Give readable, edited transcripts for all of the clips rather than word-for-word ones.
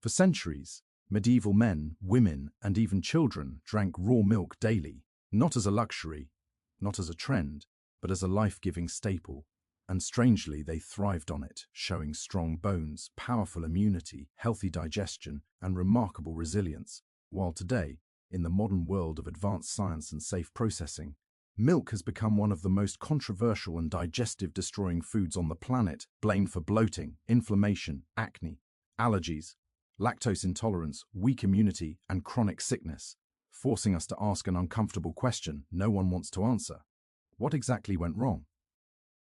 For centuries, medieval men, women, and even children drank raw milk daily, not as a luxury, not as a trend, but as a life-giving staple. And strangely, they thrived on it, showing strong bones, powerful immunity, healthy digestion, and remarkable resilience. While today, in the modern world of advanced science and safe processing, milk has become one of the most controversial and digestive-destroying foods on the planet, blamed for bloating, inflammation, acne, allergies, lactose intolerance, weak immunity, and chronic sickness, forcing us to ask an uncomfortable question no one wants to answer. What exactly went wrong?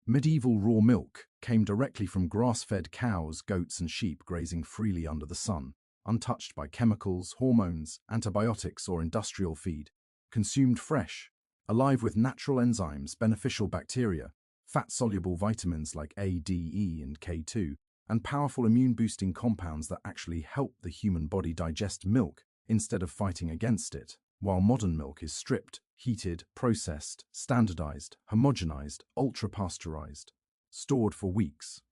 Medieval raw milk came directly from grass-fed cows, goats, and sheep grazing freely under the sun, untouched by chemicals, hormones, antibiotics, or industrial feed, consumed fresh, alive with natural enzymes, beneficial bacteria, fat-soluble vitamins like A, D, E, and K2, and powerful immune-boosting compounds that actually help the human body digest milk instead of fighting against it. While modern milk is stripped, heated, processed, standardized, homogenized, ultra-pasteurized, stored for weeks,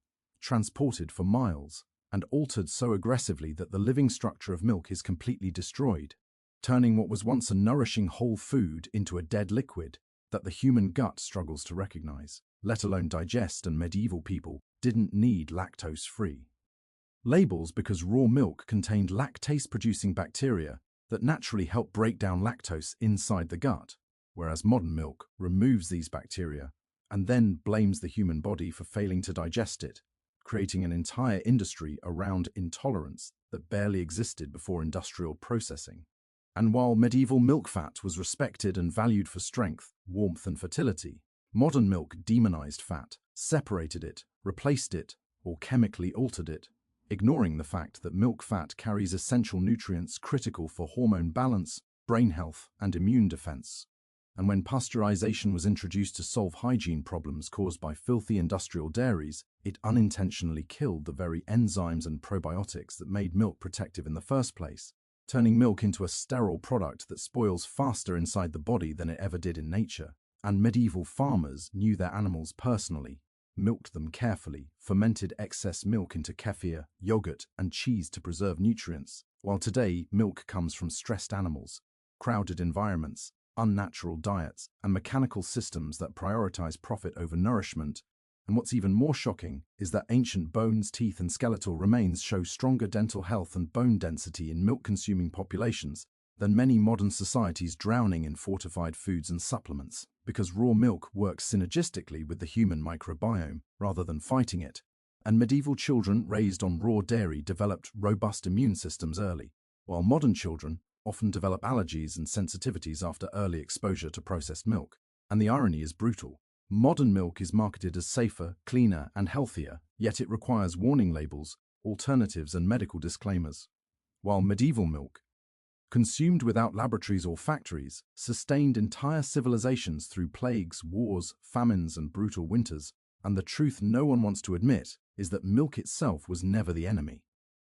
transported for miles, and altered so aggressively that the living structure of milk is completely destroyed, turning what was once a nourishing whole food into a dead liquid that the human gut struggles to recognize, let alone digest, and medieval people didn't need lactose-free labels because raw milk contained lactase-producing bacteria that naturally help break down lactose inside the gut, whereas modern milk removes these bacteria and then blames the human body for failing to digest it, creating an entire industry around intolerance that barely existed before industrial processing. And while medieval milk fat was respected and valued for strength, warmth, and fertility, modern milk demonized fat, separated it, replaced it, or chemically altered it, ignoring the fact that milk fat carries essential nutrients critical for hormone balance, brain health, and immune defense. And when pasteurization was introduced to solve hygiene problems caused by filthy industrial dairies, it unintentionally killed the very enzymes and probiotics that made milk protective in the first place, turning milk into a sterile product that spoils faster inside the body than it ever did in nature. And medieval farmers knew their animals personally, milked them carefully, fermented excess milk into kefir, yogurt, and cheese to preserve nutrients, while today milk comes from stressed animals, crowded environments, unnatural diets, and mechanical systems that prioritize profit over nourishment. And what's even more shocking is that ancient bones, teeth, and skeletal remains show stronger dental health and bone density in milk-consuming populations than many modern societies, drowning in fortified foods and supplements, because raw milk works synergistically with the human microbiome rather than fighting it. And medieval children raised on raw dairy developed robust immune systems early, while modern children often develop allergies and sensitivities after early exposure to processed milk. And the irony is brutal. Modern milk is marketed as safer, cleaner, and healthier, yet it requires warning labels, alternatives, and medical disclaimers. While medieval milk, consumed without laboratories or factories, sustained entire civilizations through plagues, wars, famines, and brutal winters. And the truth no one wants to admit is that milk itself was never the enemy.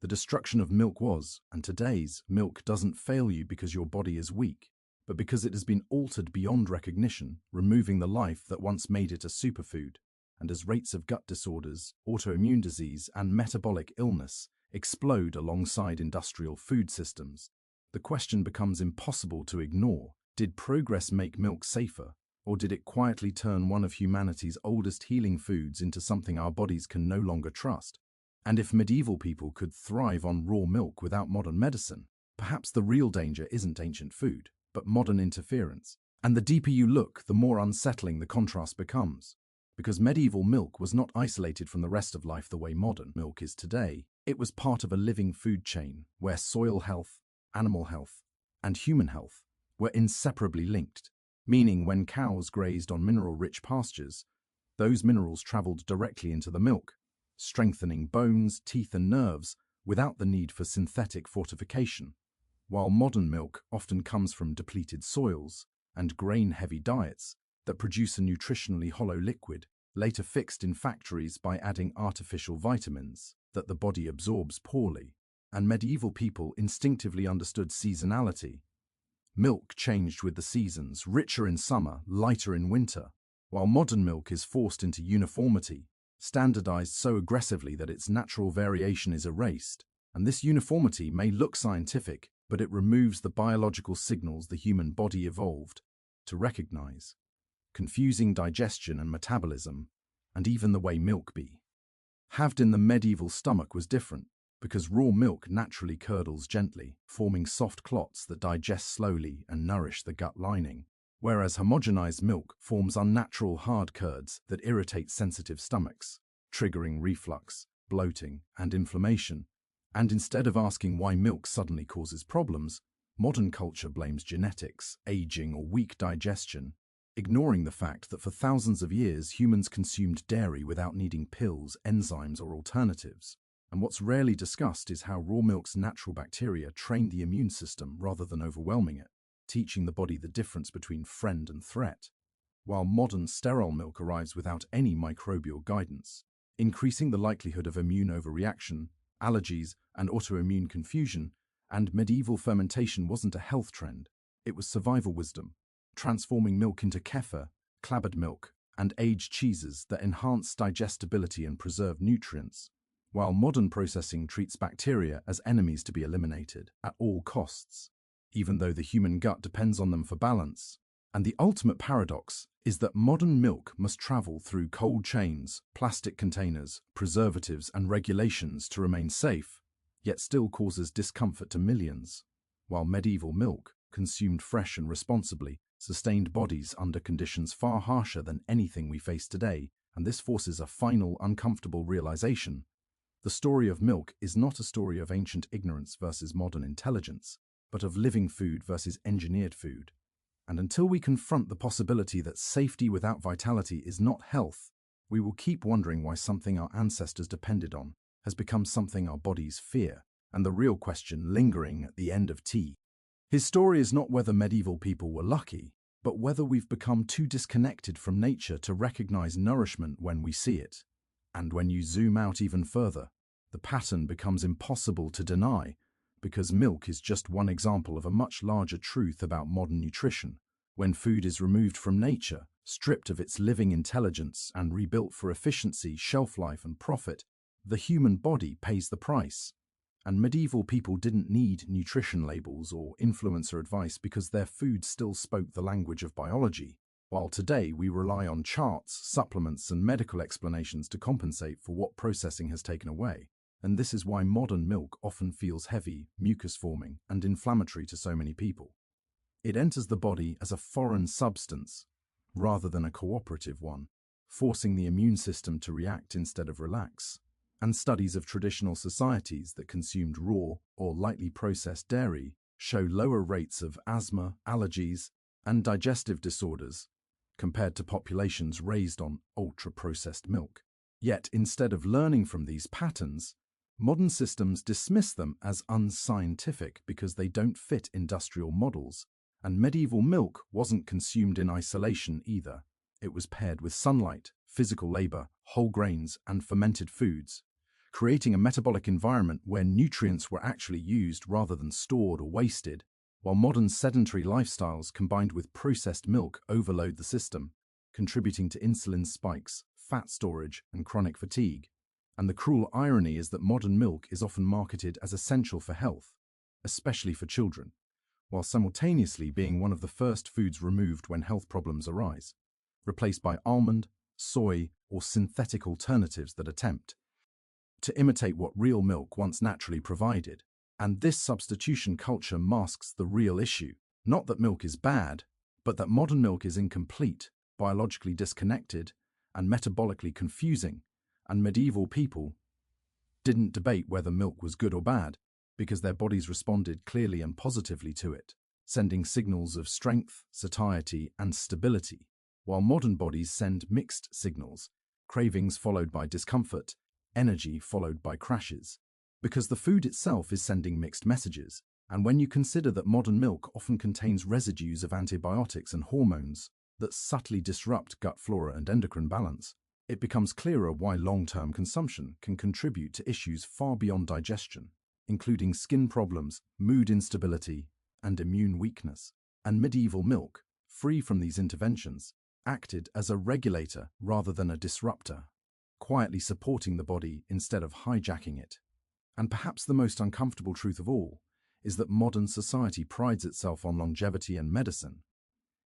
The destruction of milk was, and today's milk doesn't fail you because your body is weak, but because it has been altered beyond recognition, removing the life that once made it a superfood. And as rates of gut disorders, autoimmune disease, and metabolic illness explode alongside industrial food systems, the question becomes impossible to ignore. Did progress make milk safer, or did it quietly turn one of humanity's oldest healing foods into something our bodies can no longer trust? And if medieval people could thrive on raw milk without modern medicine, perhaps the real danger isn't ancient food, but modern interference. And the deeper you look, the more unsettling the contrast becomes. Because medieval milk was not isolated from the rest of life the way modern milk is today. It was part of a living food chain where soil health, animal health, and human health were inseparably linked, meaning when cows grazed on mineral-rich pastures, those minerals traveled directly into the milk, strengthening bones, teeth, and nerves without the need for synthetic fortification. While modern milk often comes from depleted soils and grain-heavy diets that produce a nutritionally hollow liquid, later fixed in factories by adding artificial vitamins that the body absorbs poorly. And medieval people instinctively understood seasonality. Milk changed with the seasons, richer in summer, lighter in winter, while modern milk is forced into uniformity, standardized so aggressively that its natural variation is erased. And this uniformity may look scientific, but it removes the biological signals the human body evolved to recognize, confusing digestion and metabolism, and even the way milk be. Halved in the medieval stomach was different, because raw milk naturally curdles gently, forming soft clots that digest slowly and nourish the gut lining, whereas homogenized milk forms unnatural hard curds that irritate sensitive stomachs, triggering reflux, bloating, and inflammation. And instead of asking why milk suddenly causes problems, modern culture blames genetics, aging, or weak digestion, ignoring the fact that for thousands of years humans consumed dairy without needing pills, enzymes, or alternatives. And what's rarely discussed is how raw milk's natural bacteria train the immune system rather than overwhelming it, teaching the body the difference between friend and threat, while modern sterile milk arrives without any microbial guidance, increasing the likelihood of immune overreaction, allergies, and autoimmune confusion. And medieval fermentation wasn't a health trend, it was survival wisdom, transforming milk into kefir, clabbered milk, and aged cheeses that enhance digestibility and preserve nutrients, while modern processing treats bacteria as enemies to be eliminated at all costs, even though the human gut depends on them for balance. And the ultimate paradox is that modern milk must travel through cold chains, plastic containers, preservatives, and regulations to remain safe, yet still causes discomfort to millions, while medieval milk, consumed fresh and responsibly, sustained bodies under conditions far harsher than anything we face today. And this forces a final, uncomfortable realization. The story of milk is not a story of ancient ignorance versus modern intelligence, but of living food versus engineered food. And until we confront the possibility that safety without vitality is not health, we will keep wondering why something our ancestors depended on has become something our bodies fear, and the real question lingering at the end of tea. His story is not whether medieval people were lucky, but whether we've become too disconnected from nature to recognize nourishment when we see it. And when you zoom out even further, the pattern becomes impossible to deny, because milk is just one example of a much larger truth about modern nutrition. When food is removed from nature, stripped of its living intelligence and rebuilt for efficiency, shelf life, and profit, the human body pays the price. And medieval people didn't need nutrition labels or influencer advice because their food still spoke the language of biology, while today we rely on charts, supplements, and medical explanations to compensate for what processing has taken away. And this is why modern milk often feels heavy, mucus-forming, and inflammatory to so many people. It enters the body as a foreign substance, rather than a cooperative one, forcing the immune system to react instead of relax. And studies of traditional societies that consumed raw or lightly processed dairy show lower rates of asthma, allergies, and digestive disorders compared to populations raised on ultra-processed milk. Yet, instead of learning from these patterns, modern systems dismiss them as unscientific because they don't fit industrial models. And medieval milk wasn't consumed in isolation either. It was paired with sunlight, physical labor, whole grains, and fermented foods, creating a metabolic environment where nutrients were actually used rather than stored or wasted, while modern sedentary lifestyles combined with processed milk overload the system, contributing to insulin spikes, fat storage, and chronic fatigue. And the cruel irony is that modern milk is often marketed as essential for health, especially for children, while simultaneously being one of the first foods removed when health problems arise, replaced by almond, soy, or synthetic alternatives that attempt to imitate what real milk once naturally provided. And this substitution culture masks the real issue, not that milk is bad, but that modern milk is incomplete, biologically disconnected, and metabolically confusing. And medieval people didn't debate whether milk was good or bad, because their bodies responded clearly and positively to it, sending signals of strength, satiety, and stability, while modern bodies send mixed signals, cravings followed by discomfort, energy followed by crashes, because the food itself is sending mixed messages. And when you consider that modern milk often contains residues of antibiotics and hormones that subtly disrupt gut flora and endocrine balance, it becomes clearer why long-term consumption can contribute to issues far beyond digestion, including skin problems, mood instability, and immune weakness. And medieval milk, free from these interventions, acted as a regulator rather than a disruptor, quietly supporting the body instead of hijacking it. And perhaps the most uncomfortable truth of all is that modern society prides itself on longevity and medicine,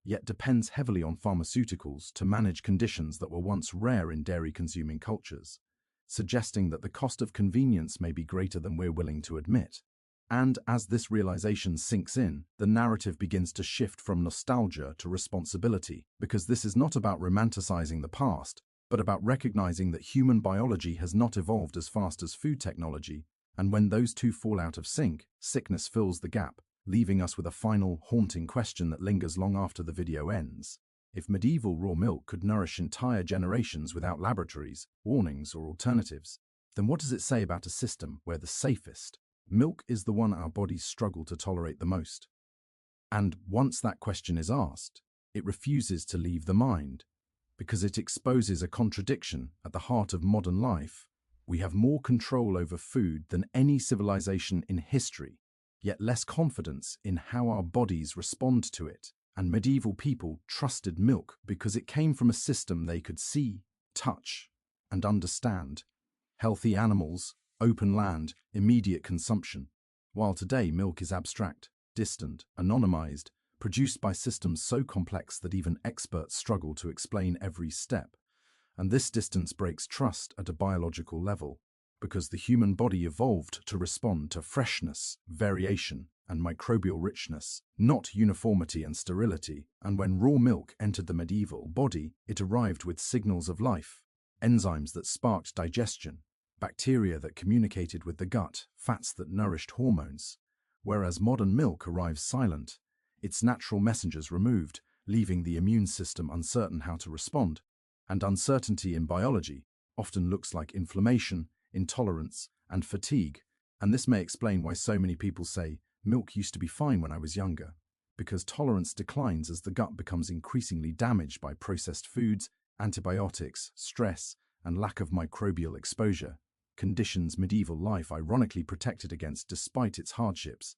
yet depends heavily on pharmaceuticals to manage conditions that were once rare in dairy-consuming cultures, suggesting that the cost of convenience may be greater than we're willing to admit. And as this realization sinks in, the narrative begins to shift from nostalgia to responsibility, because this is not about romanticizing the past, but about recognizing that human biology has not evolved as fast as food technology, and when those two fall out of sync, sickness fills the gap, leaving us with a final, haunting question that lingers long after the video ends. If medieval raw milk could nourish entire generations without laboratories, warnings, or alternatives, then what does it say about a system where the safest milk is the one our bodies struggle to tolerate the most? And once that question is asked, it refuses to leave the mind, because it exposes a contradiction at the heart of modern life. We have more control over food than any civilization in history, yet less confidence in how our bodies respond to it. And medieval people trusted milk because it came from a system they could see, touch, and understand. Healthy animals, open land, immediate consumption. While today milk is abstract, distant, anonymized, produced by systems so complex that even experts struggle to explain every step. And this distance breaks trust at a biological level, because the human body evolved to respond to freshness, variation, and microbial richness, not uniformity and sterility. And when raw milk entered the medieval body, it arrived with signals of life, enzymes that sparked digestion, bacteria that communicated with the gut, fats that nourished hormones. Whereas modern milk arrives silent, its natural messengers removed, leaving the immune system uncertain how to respond. And uncertainty in biology often looks like inflammation, intolerance, and fatigue. And this may explain why so many people say, milk used to be fine when I was younger, because tolerance declines as the gut becomes increasingly damaged by processed foods, antibiotics, stress, and lack of microbial exposure, conditions medieval life ironically protected against despite its hardships.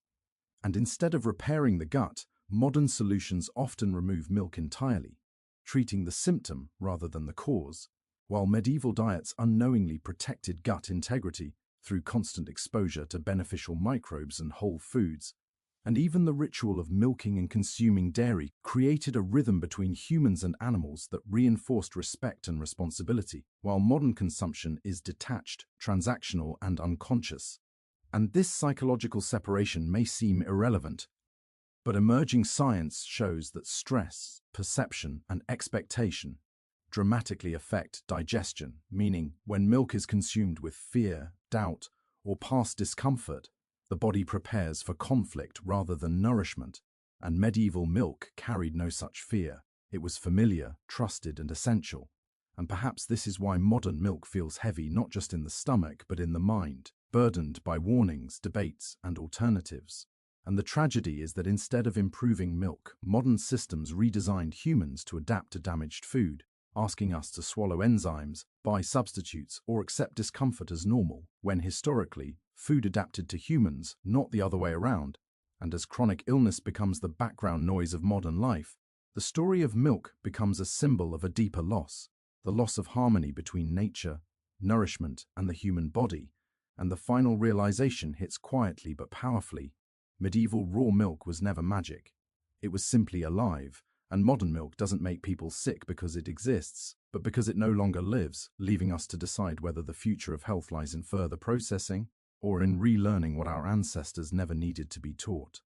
And instead of repairing the gut, modern solutions often remove milk entirely, treating the symptom rather than the cause, while medieval diets unknowingly protected gut integrity through constant exposure to beneficial microbes and whole foods. And even the ritual of milking and consuming dairy created a rhythm between humans and animals that reinforced respect and responsibility, while modern consumption is detached, transactional, and unconscious. And this psychological separation may seem irrelevant, but emerging science shows that stress, perception, and expectation dramatically affect digestion, meaning when milk is consumed with fear, doubt, or past discomfort, the body prepares for conflict rather than nourishment. And medieval milk carried no such fear. It was familiar, trusted, and essential. And perhaps this is why modern milk feels heavy not just in the stomach but in the mind, burdened by warnings, debates, and alternatives. And the tragedy is that instead of improving milk, modern systems redesigned humans to adapt to damaged food, asking us to swallow enzymes, buy substitutes, or accept discomfort as normal, when historically, food adapted to humans, not the other way around. And as chronic illness becomes the background noise of modern life, the story of milk becomes a symbol of a deeper loss, the loss of harmony between nature, nourishment, and the human body. And the final realization hits quietly but powerfully. Medieval raw milk was never magic. It was simply alive, and modern milk doesn't make people sick because it exists, but because it no longer lives, leaving us to decide whether the future of health lies in further processing or in relearning what our ancestors never needed to be taught.